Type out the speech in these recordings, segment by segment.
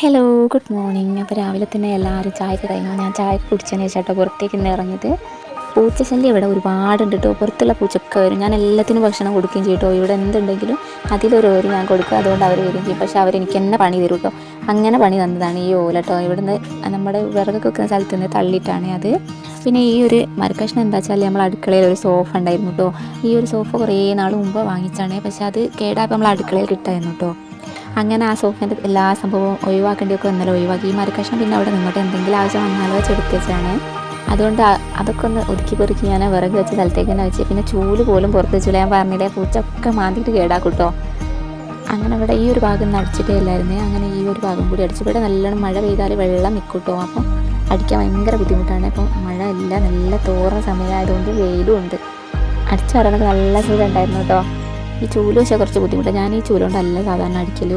Hello, good morning. അപ്പോൾ രാവിലെ തന്നെ എല്ലാവരും ചായയൊക്കെ കഴിഞ്ഞു. ഞാൻ ചായ കുടിച്ചതിന് ശേഷം കേട്ടോ പുറത്തേക്ക് ഇന്ന് ഇറങ്ങിയത്. പൂച്ചശല്യം ഇവിടെ ഒരുപാടുണ്ട് കേട്ടോ. പുറത്തുള്ള പൂച്ചയൊക്കെ വരും. ഞാൻ എല്ലാത്തിനും ഭക്ഷണം കൊടുക്കുകയും ചെയ്യും കേട്ടോ. ഇവിടെ എന്തുണ്ടെങ്കിലും അതിലൊരു ഓര് ഞാൻ കൊടുക്കും. അതുകൊണ്ട് അവർ വരികയും ചെയ്യും. പക്ഷേ അവരെനിക്ക് തന്നെ പണി തരും കേട്ടോ. അങ്ങനെ പണി തന്നതാണ് ഈ ഓല കേട്ടോ. ഇവിടുന്ന് നമ്മുടെ വിറകൊക്കെ വെക്കുന്ന സ്ഥലത്ത് നിന്ന് തള്ളിയിട്ടാണ് അത്. പിന്നെ ഈ ഒരു മരക്കഷ്ണം എന്താ വെച്ചാൽ നമ്മൾ അടുക്കളയിൽ ഒരു സോഫ ഉണ്ടായിരുന്നു കേട്ടോ. ഈ ഒരു സോഫ കുറേ നാൾ മുമ്പ് വാങ്ങിച്ചാണ്. പക്ഷേ അത് കേടായപ്പോൾ നമ്മൾ അടുക്കളയിൽ കിട്ടായിരുന്നു കേട്ടോ. അങ്ങനെ ആ സോഫേൻ്റെ എല്ലാ സംഭവവും ഒഴിവാക്കേണ്ടിയൊക്കെ ഇന്നലെ ഒഴിവാക്കി. ഈ മരക്കഷ്ണം പിന്നെ അവിടെ നിന്നിട്ട് എന്തെങ്കിലും ആവശ്യം വന്നാലോ വെച്ചെടുത്ത് വെച്ചാണ്. അതുകൊണ്ട് അതൊക്കെ ഒന്ന് ഒതുക്കി പെറുക്കി ഞാൻ വിറക് വെച്ച സ്ഥലത്തേക്ക് തന്നെ വെച്ച്. പിന്നെ ചൂല് പോലും പുറത്ത് വെച്ചില്ല. ഞാൻ പറഞ്ഞില്ലേ, പൂച്ചൊക്കെ മാന്തിയിട്ട് കേടാക്കൂട്ടോ. അങ്ങനെ ഇവിടെ ഈ ഒരു ഭാഗം അടിച്ചിട്ടേ ഇല്ലായിരുന്നേ. അങ്ങനെ ഈ ഒരു ഭാഗം കൂടി അടിച്ചു. ഇവിടെ നല്ലോണം മഴ പെയ്താൽ വെള്ളം നിൽക്കൂട്ടോ. അപ്പം അടിക്കാൻ ഭയങ്കര ബുദ്ധിമുട്ടാണ്. അപ്പം മഴ ഇല്ല, നല്ല തോറുന്ന സമയമായതുകൊണ്ട് വെയിലും ഉണ്ട്. അടിച്ചു വരാനൊക്കെ നല്ല സുഖം ഉണ്ടായിരുന്നു കേട്ടോ. ഈ ചൂല് പക്ഷേ കുറച്ച് ബുദ്ധിമുട്ടാണ്. ഞാൻ ഈ ചൂലുകൊണ്ടല്ല സാധാരണ അടിക്കൽ.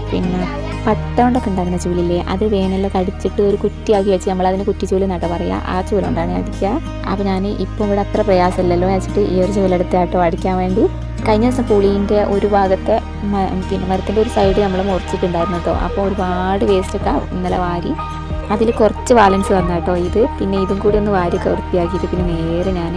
പിന്നെ പട്ട കൊണ്ടൊക്കെ ഉണ്ടാകുന്ന ചൂലില്ലേ, അത് വേനലൊക്കെ അടിച്ചിട്ട് ഒരു കുറ്റിയാക്കി വെച്ച് നമ്മളതിന് കുറ്റിച്ചൂല് എന്നാട്ടോ പറയുക. ആ ചൂലുകൊണ്ടാണ് അടിക്കുക. അപ്പോൾ ഞാൻ ഇപ്പം ഇവിടെ അത്ര പ്രയാസമില്ലല്ലോ വെച്ചിട്ട് ഈ ഒരു ചൂലെടുത്ത് കേട്ടോ അടിക്കാൻ വേണ്ടി. കഴിഞ്ഞ ദിവസം പുളീൻ്റെ ഒരു ഭാഗത്തെ പിന്നെ മരത്തിൻ്റെ ഒരു സൈഡ് നമ്മൾ മുറിച്ചിട്ടുണ്ടായിരുന്നു കേട്ടോ. അപ്പോൾ ഒരുപാട് വേസ്റ്റൊക്കെ ഇന്നലെ വാരി അതിൽ കുറച്ച് ബാലൻസ് വന്ന കേട്ടോ ഇത്. പിന്നെ ഇതും കൂടി ഒന്ന് വാരിയൊക്കെ വൃത്തിയാക്കിയിട്ട് പിന്നെ നേരെ ഞാൻ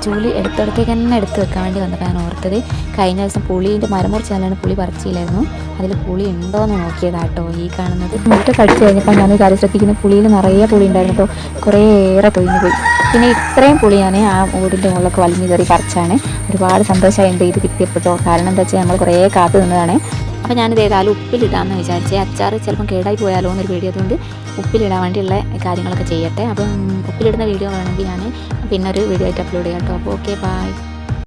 ചൂല് എടുത്തിടത്തേക്ക് തന്നെ എടുത്ത് വെക്കാൻ വേണ്ടി വന്നപ്പോൾ ഞാൻ ഓർത്തത്, കഴിഞ്ഞ ദിവസം പുളീൻ്റെ മരം മുറിച്ചാലാണ് പുളി പറിച്ചില്ലായിരുന്നു. അതിൽ പുളി ഉണ്ടോ എന്ന് നോക്കിയതാട്ടോ ഈ കാണുന്നത്. മുറ്റ കടിച്ചു കഴിഞ്ഞപ്പോൾ ഞാൻ കാര്യം ശ്രദ്ധിക്കുന്ന പുളിയിൽ നിറയെ പുളി ഉണ്ടായിരുന്നു കേട്ടോ. കുറേയേറെ തൊഴിഞ്ഞു പോയി. പിന്നെ ഇത്രയും പുളി ഞാൻ ആ ഓടിൻ്റെ മുകളിലൊക്കെ വലിഞ്ഞു കയറി പറിച്ചാണ്. ഒരുപാട് സന്തോഷമായിട്ട് ഇത് കിട്ടിയപ്പെട്ടോ. കാരണം എന്താ വെച്ചാൽ നമ്മൾ കുറേ കാത്തു നിന്നതാണ്. അപ്പോൾ ഞാനിത് ഏതായാലും ഉപ്പിലിടാമെന്ന് വിചാരിച്ചേ. അച്ചാർ ചിലപ്പം കേടായി പോയാലോ എന്നൊരു പേടി, അതുകൊണ്ട് ഉപ്പിലിടാൻ വേണ്ടിയുള്ള കാര്യങ്ങളൊക്കെ ചെയ്യട്ടെ. അപ്പം ഉപ്പിലിടുന്ന വീഡിയോ വേണമെങ്കിൽ ഞാൻ പിന്നെ ഒരു വീഡിയോ ആയിട്ട് അപ്ലോഡ് ചെയ്യാം കേട്ടോ. അപ്പോൾ ഓക്കെ, ബൈ.